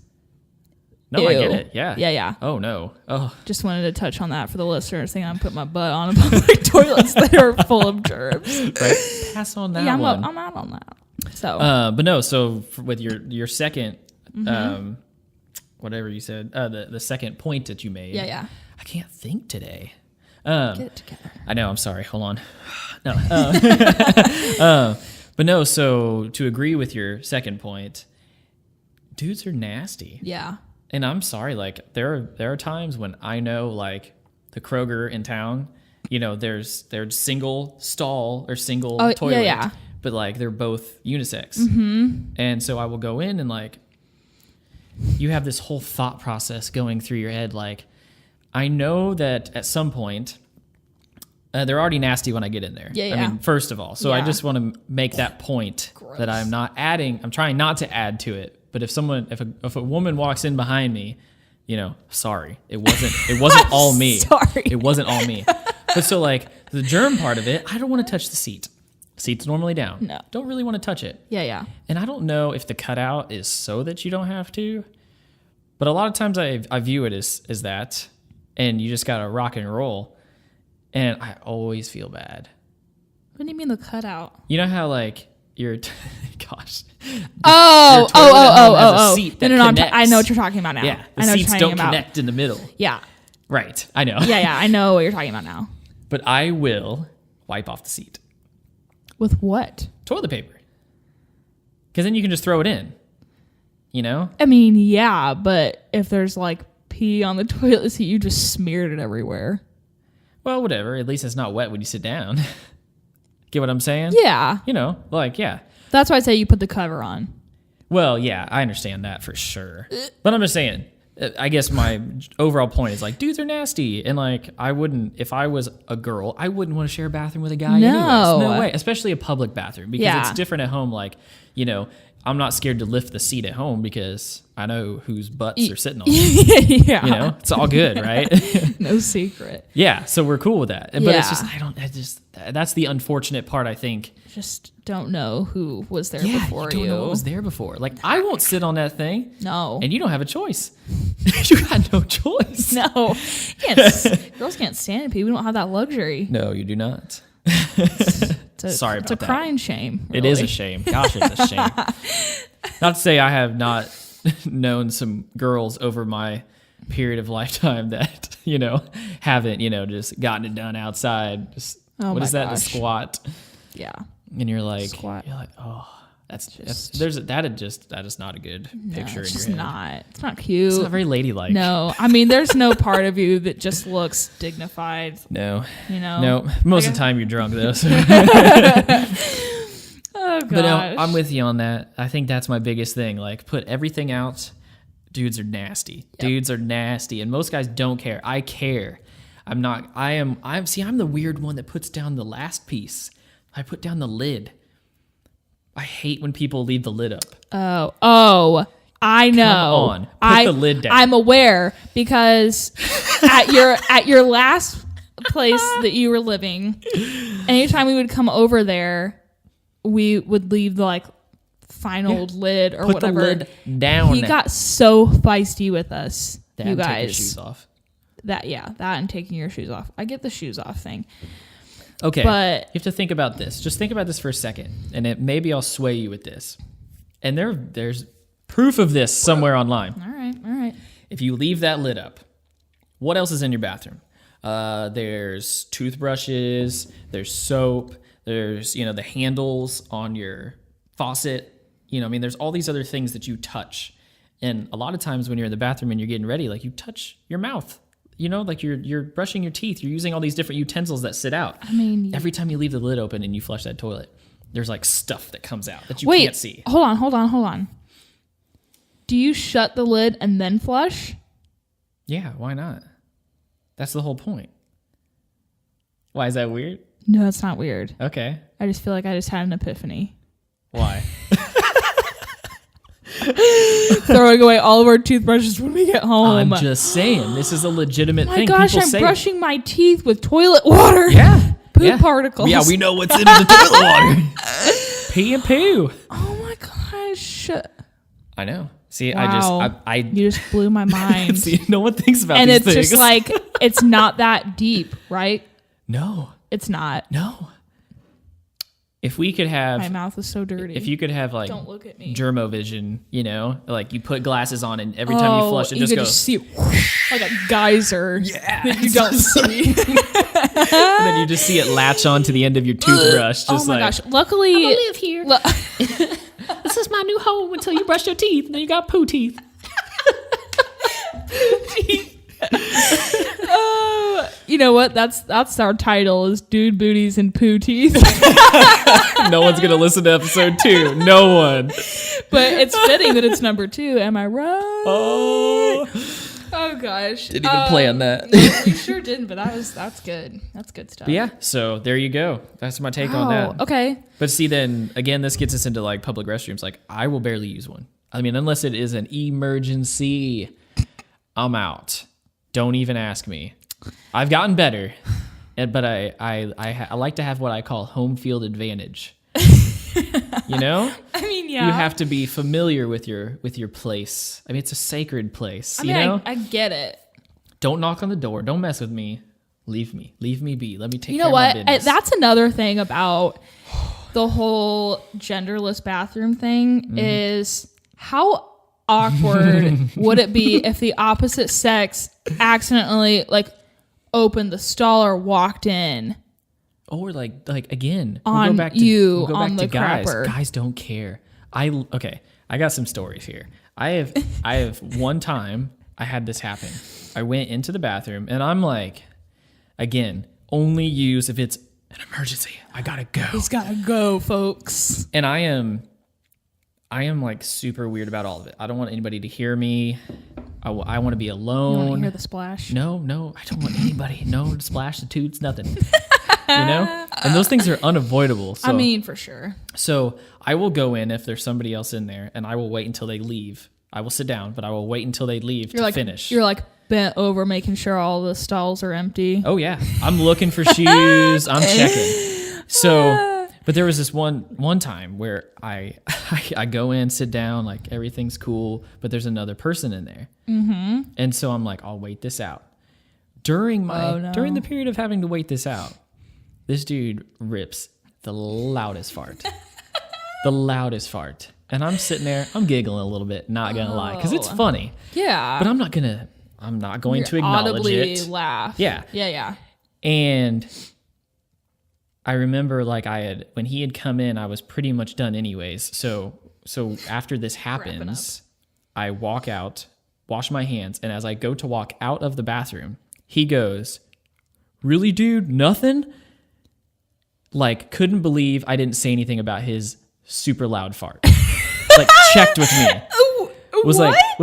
No, I get ew. it. Yeah. Yeah. Oh no. Oh. Just wanted to touch on that for the listeners, saying I'm putting my butt on public toilets that are full of germs. Right. Pass on that Yeah, one. I'm out on that. So, But no. So with your second, whatever you said, the second point that you made. yeah. I can't think today. Get it together. I know. I'm sorry. Hold on. No. But no. So to agree with your second point, dudes are nasty. Yeah. And I'm sorry. Like there are times when I know like the Kroger in town, you know, there's single stall or single toilet, yeah. but like they're both unisex. And so I will go in and like you have this whole thought process going through your head. Like I know that at some point. They're already nasty when I get in there. Yeah. I mean, first of all. So I Yeah. just want to make that point Gross. that I'm not adding. I'm trying not to add to it. But if a woman walks in behind me, you know, sorry, it wasn't all me. Sorry. It wasn't all me. But so like the germ part of it, I don't want to touch the seat. Seat's normally down. No. Don't really want to touch it. Yeah. And I don't know if the cutout is so that you don't have to. But a lot of times I view it as that, and you just gotta rock and roll. And I always feel bad. What do you mean the cutout? You know how like you're, gosh. Oh. has a seat that No, connects. I know what you're talking about now. Yeah, I the know what seats you're don't talking about. connect in the middle. Yeah. Right, I know. Yeah. I know what you're talking about now. But I will wipe off the seat. With what? Toilet paper. Because then you can just throw it in. You know? I mean, yeah, but if there's like pee on the toilet seat, you just smeared it everywhere. Well, whatever. At least it's not wet when you sit down. Get what I'm saying? Yeah. You know, like, yeah. That's why I say you put the cover on. Well, yeah, I understand that for sure. But I'm just saying, I guess my overall point is like, dudes are nasty. And like, I wouldn't, if I was a girl, I wouldn't want to share a bathroom with a guy No. anyways. No way. Especially a public bathroom because Yeah. it's different at home. Like, you know, I'm not scared to lift the seat at home because I know whose butts are sitting on it. Yeah. You know, it's all good, right? No secret. Yeah. So we're cool with that. But it's Yeah. just, that's the unfortunate part, I think. Just don't know who was there Yeah, before you don't know what was there before. Like, I won't sit on that thing. No. And you don't have a choice. You got no choice. No. Girls can't stand it. People don't have that luxury. No, you do not. Sorry It's about a that. crying shame. It is a really. shame. Gosh, it's a shame. Not to say I have not known some girls over my period of lifetime that, you know, haven't, you know, just gotten it done outside. Just, Oh what my is that? The gosh. squat. Yeah. And you're like, Squat. oh, that's Just- that is not a good picture It's in just your head. not. It's not cute. It's not very ladylike. No. I mean, there's no part of you that just looks dignified, No. you know? No. Most of the time you're drunk though. So. Oh, gosh. But no, I'm with you on that. I think that's my biggest thing. Like, put everything out. Dudes are nasty. Dudes are nasty. And most guys don't care. I care. I'm the weird one that puts down the last piece. I put down the lid. I hate when people leave the lid up. Oh, I know. on. Put the lid down. I'm aware because at your last place that you were living, anytime we would come over there, we would leave the like final lid or Put whatever. the lid down. He got so feisty with us, Dad, you take your guys. shoes off. That and taking your shoes off. I get the shoes off thing. Okay, But- you have to think about this. Just think about this for a second, and maybe I'll sway you with this. And there's proof of this somewhere online. All right. If you leave that lid up, what else is in your bathroom? There's toothbrushes, there's soap, there's, you know, the handles on your faucet. You know, I mean, there's all these other things that you touch. And a lot of times when you're in the bathroom and you're getting ready, like you touch your mouth. like you're brushing your teeth. You're using all these different utensils that sit out. I mean, every time you leave the lid open and you flush that toilet, there's like stuff that comes out that you wait, can't see. Hold on. Do you shut the lid and then flush? Yeah, why not? That's the whole point. Why is that weird? No, it's not weird. Okay. I just feel like I just had an epiphany. Why? Throwing away all of our toothbrushes when we get home. I'm just saying, this is a legitimate thing. My gosh, People I'm say brushing my teeth with toilet water. Yeah. Poop particles. Yeah, we know what's in the toilet water. Pee and poo. Oh my gosh. I know. See, Wow. I You just blew my mind. see, no one thinks about And these it's things. just like, it's not that deep, right? No. It's not. No. If we could have... My mouth is so dirty. If you could have like... Don't look at me. Germovision, like you put glasses on and every time you flush, it just you goes... just see like a geyser. Yeah. That you don't see. And then you just see it latch on to the end of your toothbrush. Just Oh my like, gosh. Luckily... I live here. This is my new home until you brush your teeth. Now you got poo teeth. You know what? That's our title is Dude Booties and Poo Teeth. No one's going to listen to episode 2. No one. But it's fitting that it's number 2. Am I right? Oh gosh. Didn't even plan that. You sure didn't, but that's good. That's good stuff. But yeah, so there you go. That's my take on that. Okay. But see, then again, this gets us into like public restrooms. Like I will barely use one. I mean, unless it is an emergency, I'm out. Don't even ask me. I've gotten better, but I like to have what I call home field advantage. You know? I mean, yeah. You have to be familiar with your place. I mean, it's a sacred place. I mean, you know? I get it. Don't knock on the door. Don't mess with me. Leave me be. Let me take You care know of my what? business. That's another thing about the whole genderless bathroom thing is how awkward would it be if the opposite sex accidentally like opened the stall or walked in Or like again, on we'll go back to, you we'll go on back the to guys. crapper. Guys don't care. I got some stories here. I have one time I had this happen. I went into the bathroom and I'm like, again, only use if it's an emergency. I gotta go. He's gotta go, folks. And I am like super weird about all of it. I don't want anybody to hear me. I want to be You alone. want to hear the splash? No, I don't want anybody. No splash, the toots, nothing. And those things are unavoidable. So, I mean, for sure. So I will go in if there's somebody else in there, and I will wait until they leave. I will sit down, but I will wait until they leave to finish. You're like bent over, making sure all the stalls are empty. Oh yeah, I'm looking for shoes. I'm checking. So, but there was this one time where I go in, sit down, like everything's cool, but there's another person in there, and so I'm like, I'll wait this out. During the period of having to wait this out, this dude rips the loudest fart. The loudest fart. And I'm sitting there, I'm giggling a little bit, not gonna lie, because it's funny. Yeah. But I'm not going to acknowledge audibly it. Laugh. Yeah. Yeah. And I remember when he had come in, I was pretty much done anyways. So after this happens, I walk out, wash my hands, and as I go to walk out of the bathroom, he goes, "Really, dude? Nothing?" Like, couldn't believe I didn't say anything about his super loud fart. Like, checked with me. Was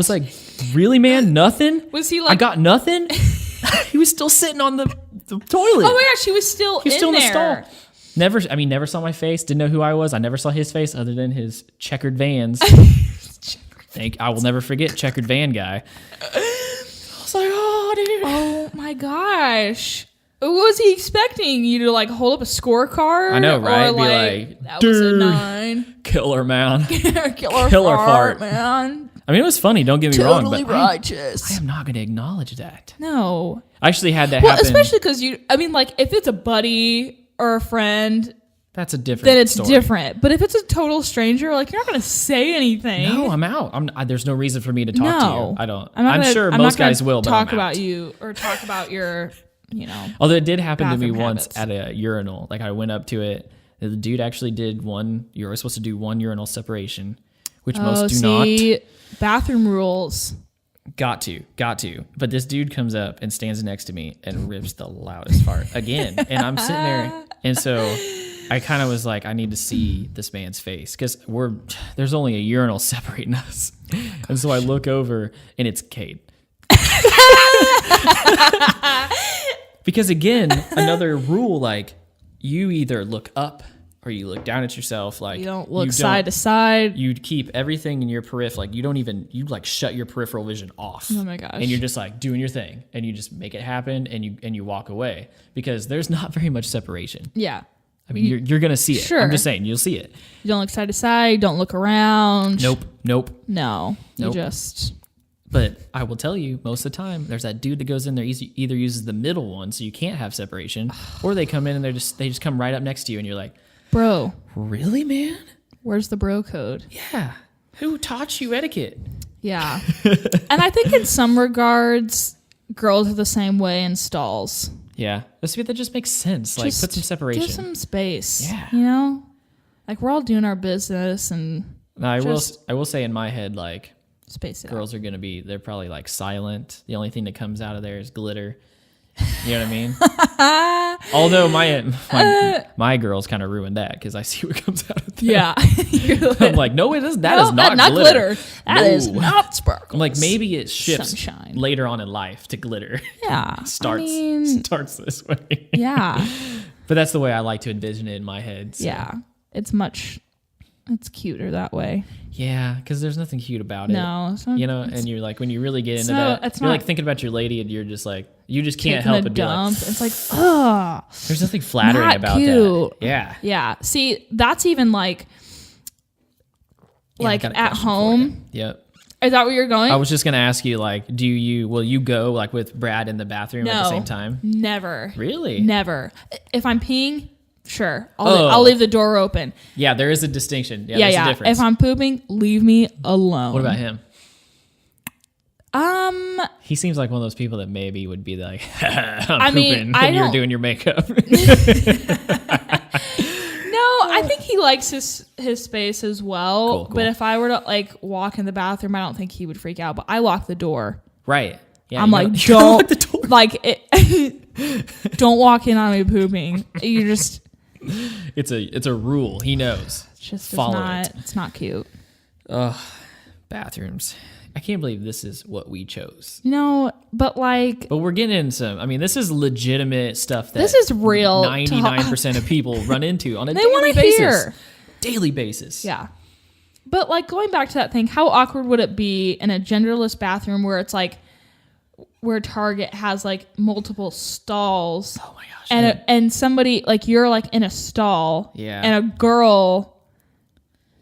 like, "Really, man? Nothing?" Was he like, "I got nothing?" He was still sitting on the toilet. oh my gosh, he was still in the there. stall. Never saw my face. Didn't know who I was. I never saw his face other than his checkered Vans. I will never forget checkered van guy. I was like, oh, dude. Oh my gosh. What was he expecting? You to like hold up a scorecard? I know, right? Or Be like, that was a 9. Killer, man. Killer fart, man. I mean, it was funny. Don't get me wrong, but righteous. I am not going to acknowledge that. No. I actually had that happen. Especially because if it's a buddy or a friend, that's a different then it's story. different. But if it's a total stranger, like, you're not going to say anything. No, I'm out. There's no reason for me to talk to you. I don't. I'm sure most guys will, but talk I'm out. about you or talk about your, Although it did happen to me bathroom once habits. at a urinal. Like I went up to it. The dude actually did one. You were supposed to do one urinal separation, which most do not. Bathroom rules. Got to. But this dude comes up and stands next to me and rips the loudest fart again. And I'm sitting there. And so I kind of was like, I need to see this man's face because there's only a urinal separating us. And so I look over and it's Kate. Because again, another rule, like you either look up or you look down at yourself. Like you don't look side to side. You keep everything in your peripheral. Like you like shut your peripheral vision off. Oh my gosh. And you're just like doing your thing and you just make it happen and you walk away because there's not very much separation. Yeah. I mean, you're going to see it. Sure. I'm just saying, you'll see it. You don't look side to side. Don't look around. Nope. No. Nope. You just... But I will tell you, most of the time, there's that dude that goes in there, either uses the middle one so you can't have separation, or they come in and they just come right up next to you and you're like, bro. Really, man? Where's the bro code? Yeah. Who taught you etiquette? Yeah. And I think in some regards, girls are the same way in stalls. Yeah. That just makes sense. Like, put some separation. Give some space. Yeah. You know? Like, we're all doing our business and... No, I will say in my head, like, space it girls out. are going to be, they're probably like silent. The only thing that comes out of there is glitter. You know what I mean? Although my girls kind of ruined that because I see what comes out of there. Yeah. I'm like, no, it is. That is not glitter. That is not sparkles. I'm like, maybe it shifts Sunshine. later on in life to glitter. Yeah. starts this way. Yeah. But that's the way I like to envision it in my head. So. Yeah. It's cuter that way. Yeah, because there's nothing cute about it. No, it's not, you know, and you're like, when you really get into that, you're like thinking about your lady, and you're just like, you just can't help but be like, it's like, oh, there's nothing flattering about cute. that. Yeah, yeah. See, that's even like at home. Yep. Is that where you're going? I was just gonna ask you, like, will you go like with Brad in the bathroom at the same time? Never. Really? Never. If I'm peeing. Sure. I'll leave the door open. Yeah, there is a distinction. Yeah, there's a difference. If I'm pooping, leave me alone. What about him? He seems like one of those people that maybe would be like, I'm pooping and you're doing your makeup. No, I think he likes his space as well. Cool. But if I were to like walk in the bathroom, I don't think he would freak out. But I lock the door. Right. Yeah, I'm like, don't don't walk in on me pooping. You just. It's a rule. He knows. It's not cute. Ugh, bathrooms. I can't believe this is what we chose. No, but we're getting in some. I mean, this is legitimate stuff. This is real. 99% of people run into on a daily basis. Daily basis. Yeah. But like going back to that thing, how awkward would it be in a genderless bathroom where it's like where Target has like multiple stalls? Oh my gosh. And somebody like you're like in a stall, and a girl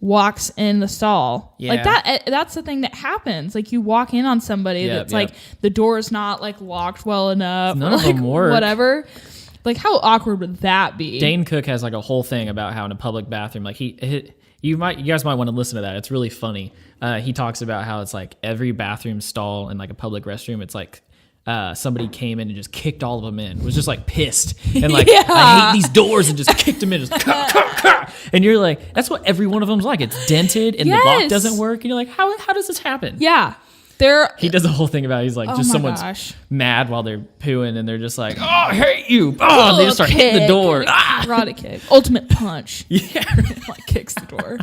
walks in the stall, like that's the thing that happens. Like you walk in on somebody that's like the door is not like locked well enough. None of them work. Whatever. Like how awkward would that be? Dane Cook has like a whole thing about how in a public bathroom, like you guys might want to listen to that. It's really funny. He talks about how it's like every bathroom stall in like a public restroom, it's like. Somebody came in and just kicked all of them in. Was just like pissed and like I hate these doors and just kicked them in. Just and you're like, that's what every one of them's like. It's dented and the lock doesn't work. And you're like, how does this happen? Yeah, he does a whole thing about it. He's like, just someone's mad while they're pooing and they're just like, oh, I hate you. Oh, and they just start hitting the door. Karate kick, ultimate punch. Yeah, like kicks the door.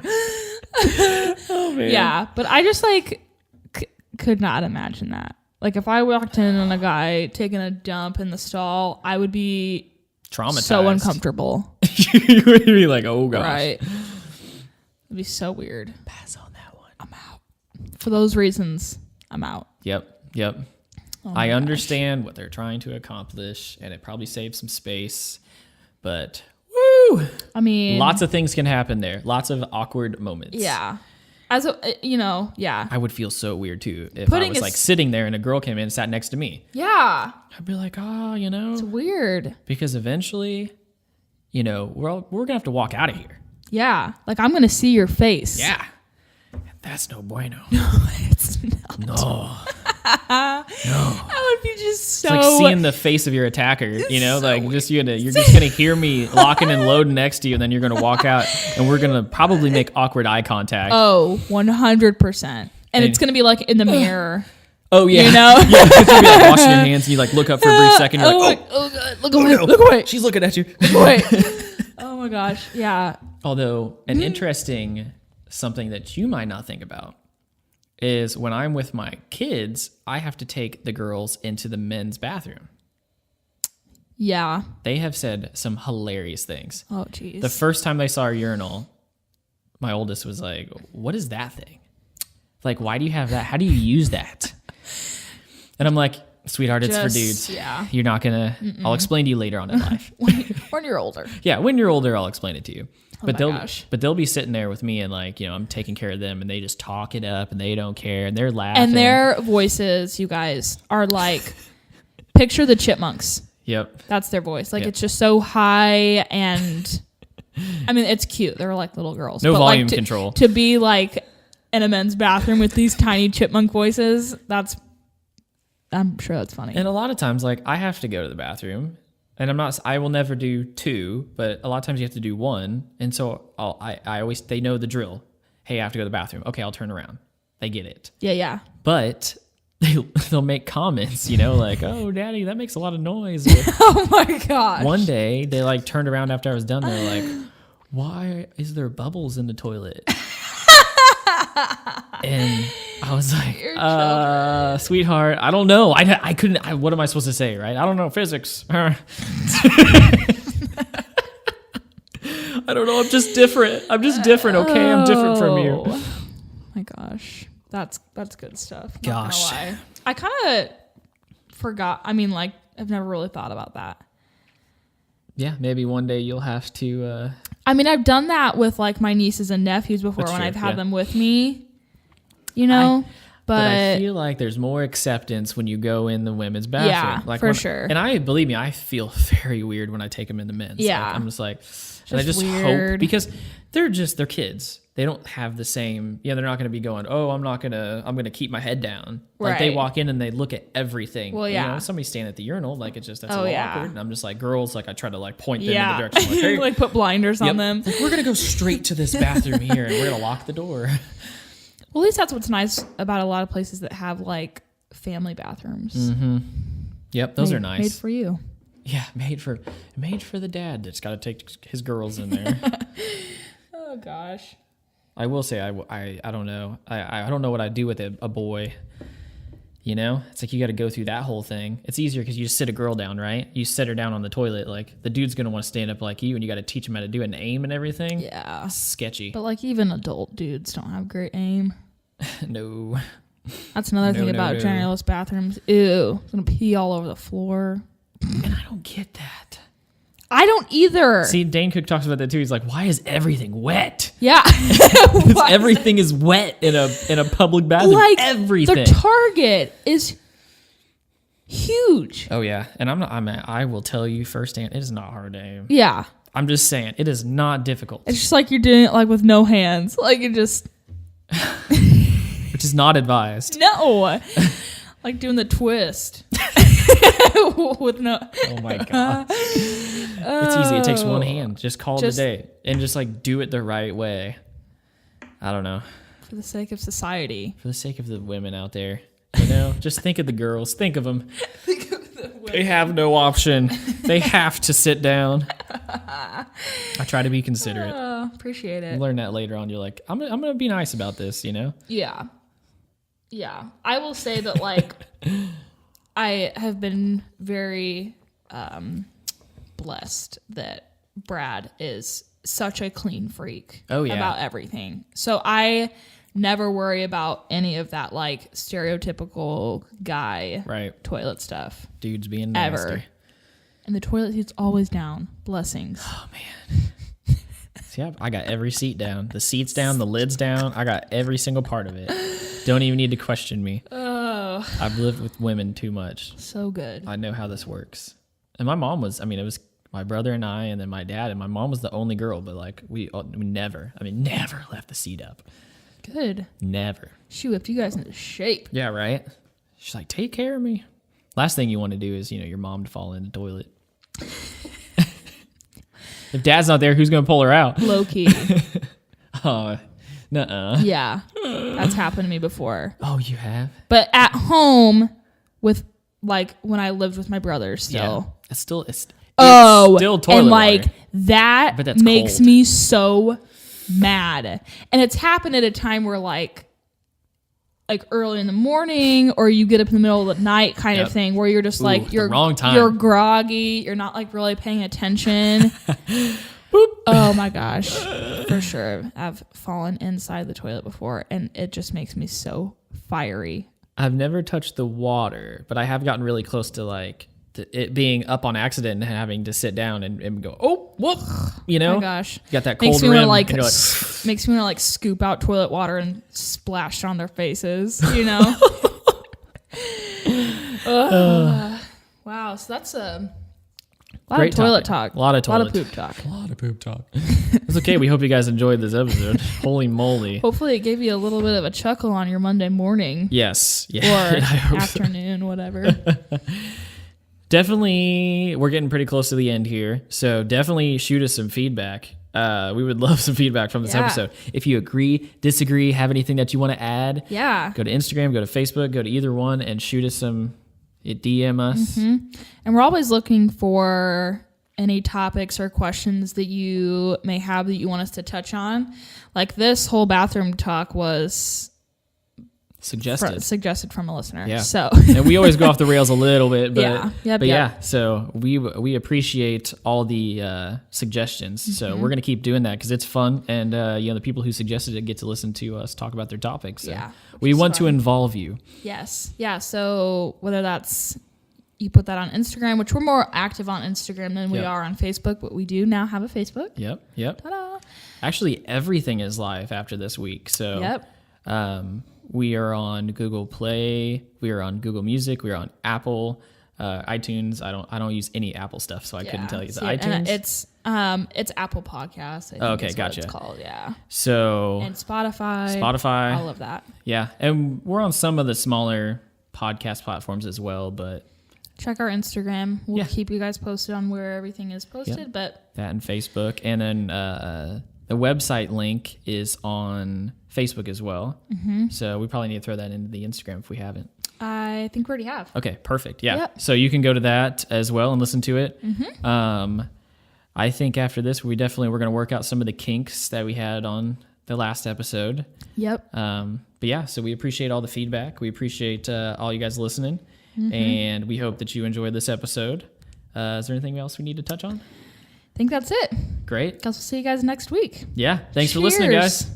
Oh man. Yeah, but I just like could not imagine that. Like if I walked in on a guy taking a dump in the stall, I would be traumatized, so uncomfortable. You would be like, "Oh gosh!" Right? It'd be so weird. Pass on that one. I'm out. For those reasons, I'm out. Yep. Oh I understand what they're trying to accomplish, and it probably saves some space, but woo! I mean, lots of things can happen there. Lots of awkward moments. Yeah. I would feel so weird too if I was like sitting there and a girl came in and sat next to me. Yeah. I'd be like, it's weird. Because eventually, we're gonna have to walk out of here. Yeah. Like I'm gonna see your face. Yeah. That's no bueno. No, it's not. No. That would be just so. It's like seeing the face of your attacker, like weird. You're just gonna hear me locking and loading next to you, and then you're gonna walk out, and we're gonna probably make awkward eye contact. Oh, 100%. And it's gonna be like in the mirror. Oh yeah, You know? yeah. You'll be like washing your hands, and you like look up for a brief second. You're like, oh God, look away, look away, she's looking at you. look away. Oh my gosh, yeah. Although an interesting something that you might not think about is when I'm with my kids, I have to take the girls into the men's bathroom. Yeah. They have said some hilarious things. Oh geez. The first time they saw our urinal, my oldest was like, "What is that thing? Like, why do you have that? How do you use that?" And I'm like, "Sweetheart, it's for dudes. Yeah. You're not gonna. I'll explain to you later on in life. When you're older. Yeah, when you're older, I'll explain it to you." But gosh. they'll be sitting there with me and like, I'm taking care of them and they just talk it up and they don't care and they're laughing. And their voices, you guys, are like, picture the chipmunks. Yep. That's their voice. Like, Yep. it's just so high and, I mean, it's cute. They're like little girls. No but volume like, control. To be like in a men's bathroom with these tiny chipmunk voices, I'm sure that's funny. And a lot of times, like, I have to go to the bathroom. And I will never do two, but a lot of times you have to do one. And so I always, they know the drill. Hey, I have to go to the bathroom. Okay, I'll turn around. They get it. Yeah. But they'll make comments, like, "Oh, Daddy, that makes a lot of noise." Oh my gosh. One day they like turned around after I was done. They're like, "Why is there bubbles in the toilet?" And I was like, "Sweetheart, I don't know. I couldn't. What am I supposed to say, right? I don't know physics. I don't know. I'm just different. Okay, I'm different from you." Oh my gosh, that's good stuff. Not Gosh. gonna lie. I kind of forgot. I mean, like, I've never really thought about that. Yeah, maybe one day you'll have to. I mean, I've done that with like my nieces and nephews before That's when true, I've had yeah. them with me, But I feel like there's more acceptance when you go in the women's bathroom. Yeah, like for sure. And believe me, I feel very weird when I take them in the men's. Yeah. Like, I'm just like, and I just weird. hope, because they're kids. They don't have the same, they're not going to be going, "Oh, I'm going to keep my head down." Like they Right. walk in and they look at everything. Well, yeah. Somebody's standing at the urinal, like that's a Oh, little yeah. awkward. And I'm just like, girls, like I try to like point them in Yeah. the direction. Like, hey, like put blinders on them. Like, we're going to go straight to this bathroom here and we're going to lock the door. Well, at least that's what's nice about a lot of places that have like family bathrooms. Mm-hmm. Yep, those are nice. Made for you. Yeah, made for the dad that's got to take his girls in there. Oh gosh. I will say I don't know. I don't know what I'd do with a boy. It's like you got to go through that whole thing. It's easier because you just sit a girl down, right? You sit her down on the toilet. Like the dude's gonna want to stand up like you, and you got to teach him how to do it and aim and everything. Yeah. Sketchy. But like even adult dudes don't have great aim. No. That's another thing about genderless bathrooms. Ew. It's gonna pee all over the floor. And I don't get that. I don't either. See, Dane Cook talks about that too. He's like, "Why is everything wet?" Yeah. Everything is wet in a public bathroom. Like everything. the Target is huge. Oh yeah, and I will tell you firsthand, it is not hard to aim. Yeah. I'm just saying, it is not difficult. It's just like you're doing it like with no hands. Like you just Which is not advised. no. Like doing the twist. With no. Oh my god. It's easy. It takes one hand. Just call it a day and just like do it the right way. I don't know. For the sake of society. For the sake of the women out there, just think of the girls. Think of them. Think of the women. They have no option. They have to sit down. I try to be considerate. Appreciate it. You learn that later on. You're like, I'm gonna be nice about this. Yeah. Yeah. I will say that like I have been very blessed that Brad is such a clean freak about everything. So I never worry about any of that like stereotypical guy toilet stuff. Dudes being nasty. Ever. And the toilet seat's always down. Blessings. Oh man. See, I got every seat down. The seat's down, the lid's down. I got every single part of it. Don't even need to question me. Oh. I've lived with women too much. So good. I know how this works. And my mom was, it was my brother and I, and then my dad, and my mom was the only girl, but like we never left the seat up. Good. Never. She whipped you guys into shape. Yeah, right? She's like, take care of me. Last thing you want to do is, your mom to fall in the toilet. If dad's not there, who's going to pull her out? Low key. Oh, Nuh-uh. Yeah, that's happened to me before. Oh, you have? But at home with like when I lived with my brothers still. Yeah. It's still And toilet like water. that But that's makes cold. me so mad. And it's happened at a time where like early in the morning or you get up in the middle of the night kind of thing where you're just like the you're wrong time. You're groggy, you're not like really paying attention. Oh my gosh. For sure. I've fallen inside the toilet before and it just makes me so fiery. I've never touched the water, but I have gotten really close to like it being up on accident and having to sit down and go, oh, whoop, you know? Oh my gosh. You got that cold makes me rim. want to and you're makes me want to like scoop out toilet water and splash it on their faces, you know? Wow. So that's a lot Great of toilet topic. talk. A lot of toilet. A lot of poop talk. A lot of poop talk. It's okay. We hope you guys enjoyed this episode. Holy moly. Hopefully it gave you a little bit of a chuckle on your Monday morning. Yes. Or Yeah. I hope so. afternoon, whatever. Definitely, we're getting pretty close to the end here. So definitely shoot us some feedback. We would love some feedback from this episode. If you agree, disagree, have anything that you want to add, Yeah. go to Instagram, go to Facebook, go to either one and shoot us some, DM us. And we're always looking for any topics or questions that you may have that you want us to touch on. Like this whole bathroom talk was Suggested. from a listener. Yeah. So And we always go off the rails a little bit, but Yeah. Yep, but yep. yeah, so we appreciate all the suggestions. So we're gonna keep doing that because it's fun, and the people who suggested it get to listen to us talk about their topics. So Yeah, we want to fun. involve you. yes. Yeah. So whether that's you put that on Instagram, which we're more active on Instagram than we Yep. are on Facebook, but we do now have a Facebook. Yep. Ta-da. Actually, everything is live after this week. So Yep. we are on Google Play, we are on Google Music, we are on Apple, iTunes. I don't use any Apple stuff, so I couldn't tell you. Is it And iTunes? it's Apple Podcasts. I think Okay, is what gotcha. it's called, yeah. So And Spotify, all of that. Yeah, and we're on some of the smaller podcast platforms as well, but Check our Instagram. We'll Yeah. keep you guys posted on where everything is posted. Yep. But that and Facebook, and then the website link is on Facebook as well. So we probably need to throw that into the Instagram if we haven't. I think we already have. Okay, perfect. Yeah. Yep. So you can go to that as well and listen to it. I think after this, we're going to work out some of the kinks that we had on the last episode. Yep. But yeah, so we appreciate all the feedback. We appreciate all you guys listening, and we hope that you enjoyed this episode. Is there anything else we need to touch on? I think that's it. Great. Guess we'll see you guys next week. Yeah. Thanks for listening, Cheers. guys.